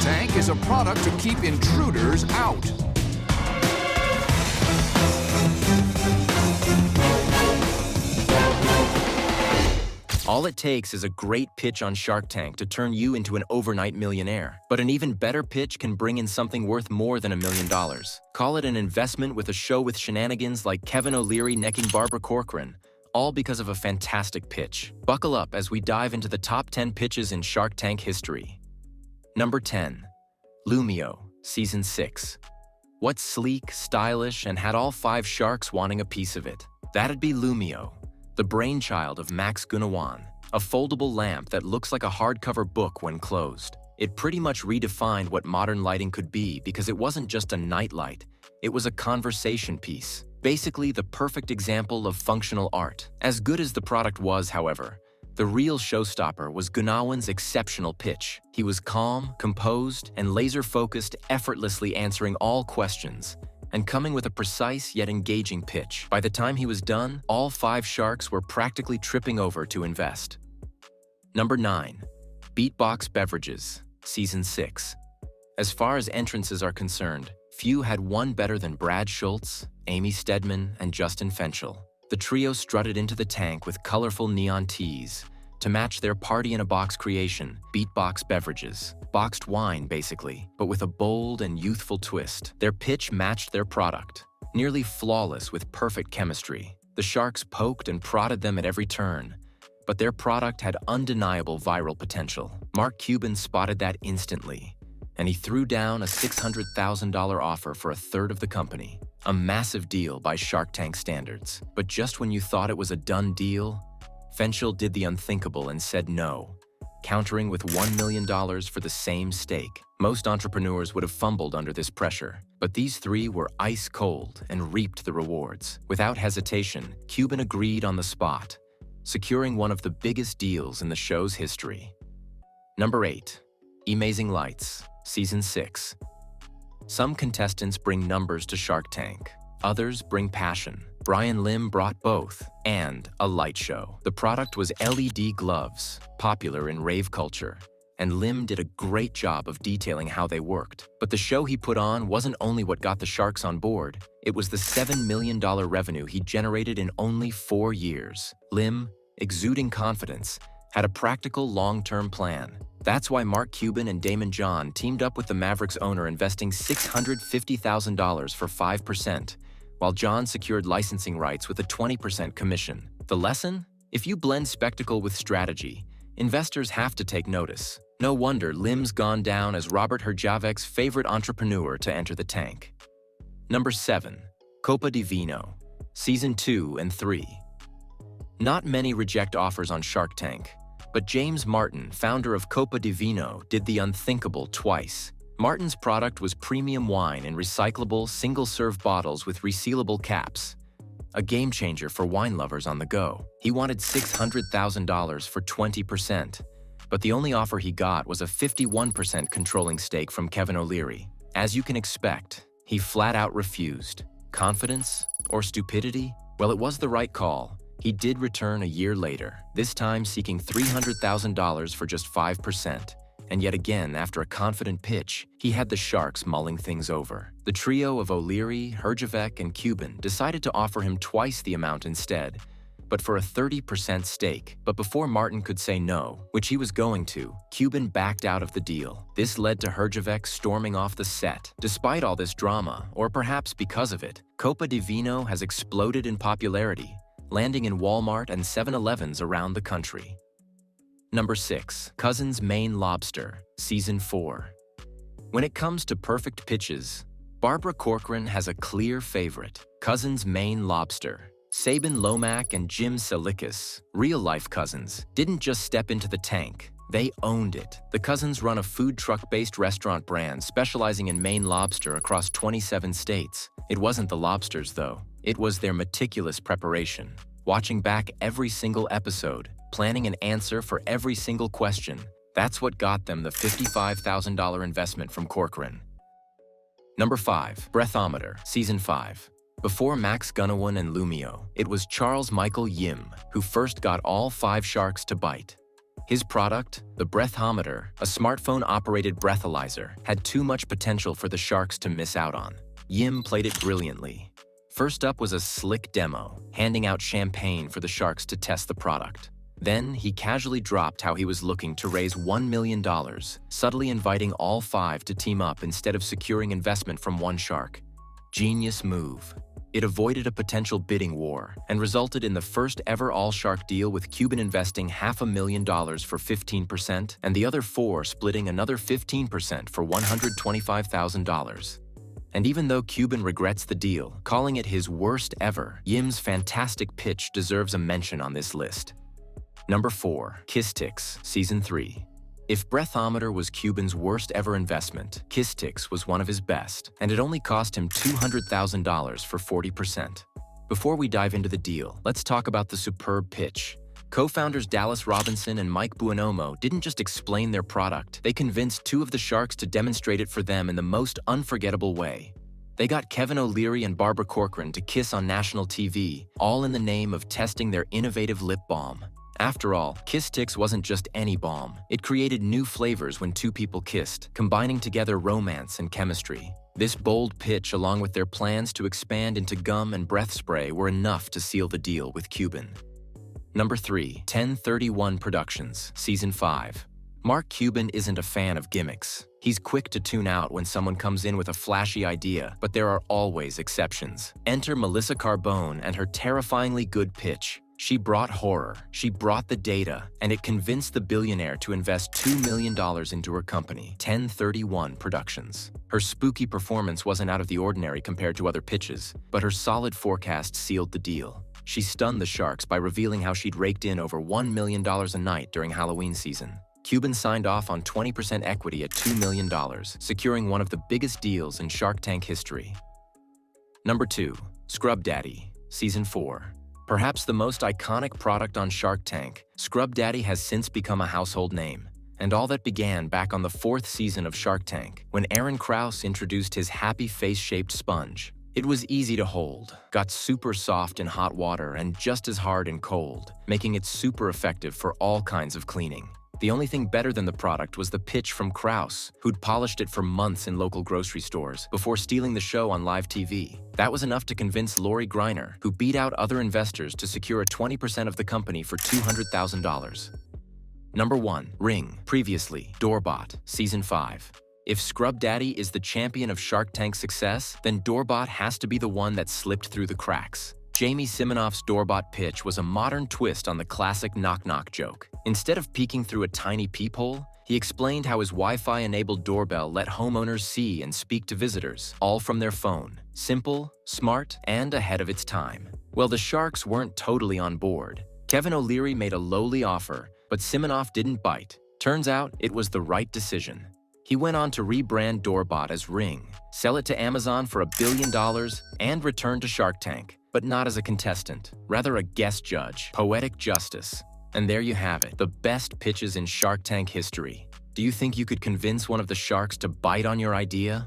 Tank is a product to keep intruders out. All it takes is a great pitch on Shark Tank to turn you into an overnight millionaire. But an even better pitch can bring in something worth more than $1 million. Call it an investment with a show with shenanigans like Kevin O'Leary necking Barbara Corcoran, all because of a fantastic pitch. Buckle up as we dive into the top 10 pitches in Shark Tank history. Number 10. Lumio, Season 6. What's sleek, stylish, and had all 5 sharks wanting a piece of it? That'd be Lumio, the brainchild of Max Gunawan, a foldable lamp that looks like a hardcover book when closed. It pretty much redefined what modern lighting could be because it wasn't just a nightlight, it was a conversation piece. Basically the perfect example of functional art. As good as the product was, however, the real showstopper was Gunawan's exceptional pitch. He was calm, composed, and laser-focused, effortlessly answering all questions, and coming with a precise yet engaging pitch. By the time he was done, all 5 sharks were practically tripping over to invest. Number 9. Beatbox Beverages, Season 6. As far as entrances are concerned, few had one better than Brad Schultz, Amy Stedman, and Justin Fenchel. The trio strutted into the tank with colorful neon tees to match their party-in-a-box creation, Beatbox Beverages. Boxed wine, basically, but with a bold and youthful twist. Their pitch matched their product, nearly flawless with perfect chemistry. The sharks poked and prodded them at every turn, but their product had undeniable viral potential. Mark Cuban spotted that instantly, and he threw down a $600,000 offer for a third of the company. A massive deal by Shark Tank standards. But just when you thought it was a done deal, Fenchel did the unthinkable and said no, countering with $1 million for the same stake. Most entrepreneurs would have fumbled under this pressure, but these 3 were ice cold and reaped the rewards. Without hesitation, Cuban agreed on the spot, securing one of the biggest deals in the show's history. Number 8. EmazingLights, Season 6. Some contestants bring numbers to Shark Tank. Others bring passion. Brian Lim brought both, and a light show. The product was LED gloves, popular in rave culture, and Lim did a great job of detailing how they worked. But the show he put on wasn't only what got the sharks on board, it was the $7 million revenue he generated in only 4 years. Lim, exuding confidence, had a practical long-term plan. That's why Mark Cuban and Damon John teamed up with the Mavericks owner, investing $650,000 for 5%, while John secured licensing rights with a 20% commission. The lesson? If you blend spectacle with strategy, investors have to take notice. No wonder Lim's gone down as Robert Herjavec's favorite entrepreneur to enter the tank. Number 7. Copa di Vino, Season 2 and 3. Not many reject offers on Shark Tank, but James Martin, founder of Copa di Vino, did the unthinkable twice. Martin's product was premium wine in recyclable, single-serve bottles with resealable caps. A game-changer for wine lovers on the go. He wanted $600,000 for 20%, but the only offer he got was a 51% controlling stake from Kevin O'Leary. As you can expect, he flat-out refused. Confidence or stupidity? Well, it was the right call. He did return a year later, this time seeking $300,000 for just 5%. And yet again, after a confident pitch, he had the sharks mulling things over. The trio of O'Leary, Herjavec, and Cuban decided to offer him twice the amount instead, but for a 30% stake. But before Martin could say no, which he was going to, Cuban backed out of the deal. This led to Herjavec storming off the set. Despite all this drama, or perhaps because of it, Copa di Vino has exploded in popularity, landing in Walmart and 7-Elevens around the country. Number 6. Cousins Maine Lobster, Season 4. When it comes to perfect pitches, Barbara Corcoran has a clear favorite, Cousins Maine Lobster. Sabin Lomack and Jim Salikas, real-life cousins, didn't just step into the tank, they owned it. The cousins run a food truck-based restaurant brand specializing in Maine lobster across 27 states. It wasn't the lobsters, though. It was their meticulous preparation, watching back every single episode, planning an answer for every single question. That's what got them the $55,000 investment from Corcoran. Number 5. Breathometer, Season 5. Before Max Gunawan and Lumio, it was Charles Michael Yim who first got all 5 sharks to bite. His product, the Breathometer, a smartphone-operated breathalyzer, had too much potential for the sharks to miss out on. Yim played it brilliantly. First up was a slick demo, handing out champagne for the sharks to test the product. Then, he casually dropped how he was looking to raise $1 million, subtly inviting all 5 to team up instead of securing investment from one shark. Genius move. It avoided a potential bidding war and resulted in the first ever all-shark deal with Cuban investing $500,000 for 15% and the other 4 splitting another 15% for $125,000. And even though Cuban regrets the deal, calling it his worst ever, Yim's fantastic pitch deserves a mention on this list. Number 4. Kistix, Season 3. If Breathometer was Cuban's worst ever investment, Kistix was one of his best, and it only cost him $200,000 for 40%. Before we dive into the deal, let's talk about the superb pitch. Co-founders Dallas Robinson and Mike Buonomo didn't just explain their product, they convinced 2 of the sharks to demonstrate it for them in the most unforgettable way. They got Kevin O'Leary and Barbara Corcoran to kiss on national TV, all in the name of testing their innovative lip balm. After all, Kistix wasn't just any balm. It created new flavors when 2 people kissed, combining together romance and chemistry. This bold pitch, along with their plans to expand into gum and breath spray, were enough to seal the deal with Cuban. Number 3. 1031 Productions, Season 5. Mark Cuban isn't a fan of gimmicks. He's quick to tune out when someone comes in with a flashy idea, but there are always exceptions. Enter Melissa Carbone and her terrifyingly good pitch. She brought horror, she brought the data, and it convinced the billionaire to invest $2 million into her company, 1031 Productions. Her spooky performance wasn't out of the ordinary compared to other pitches, but her solid forecast sealed the deal. She stunned the sharks by revealing how she'd raked in over $1 million a night during Halloween season. Cuban signed off on 20% equity at $2 million, securing one of the biggest deals in Shark Tank history. Number 2. Scrub Daddy, Season 4. Perhaps the most iconic product on Shark Tank, Scrub Daddy has since become a household name. And all that began back on the 4th season of Shark Tank, when Aaron Krause introduced his happy face-shaped sponge. It was easy to hold, got super soft in hot water and just as hard in cold, making it super effective for all kinds of cleaning. The only thing better than the product was the pitch from Krause, who'd polished it for months in local grocery stores before stealing the show on live TV. That was enough to convince Lori Greiner, who beat out other investors to secure 20% of the company for $200,000. Number 1. Ring, previously Doorbot, Season 5. If Scrub Daddy is the champion of Shark Tank success, then Doorbot has to be the one that slipped through the cracks. Jamie Siminoff's Doorbot pitch was a modern twist on the classic knock-knock joke. Instead of peeking through a tiny peephole, he explained how his Wi-Fi-enabled doorbell let homeowners see and speak to visitors, all from their phone. Simple, smart, and ahead of its time. Well, the sharks weren't totally on board. Kevin O'Leary made a lowly offer, but Siminoff didn't bite. Turns out, it was the right decision. He went on to rebrand Doorbot as Ring, sell it to Amazon for $1 billion, and return to Shark Tank. But not as a contestant, rather a guest judge. Poetic justice. And there you have it, the best pitches in Shark Tank history. Do you think you could convince one of the sharks to bite on your idea?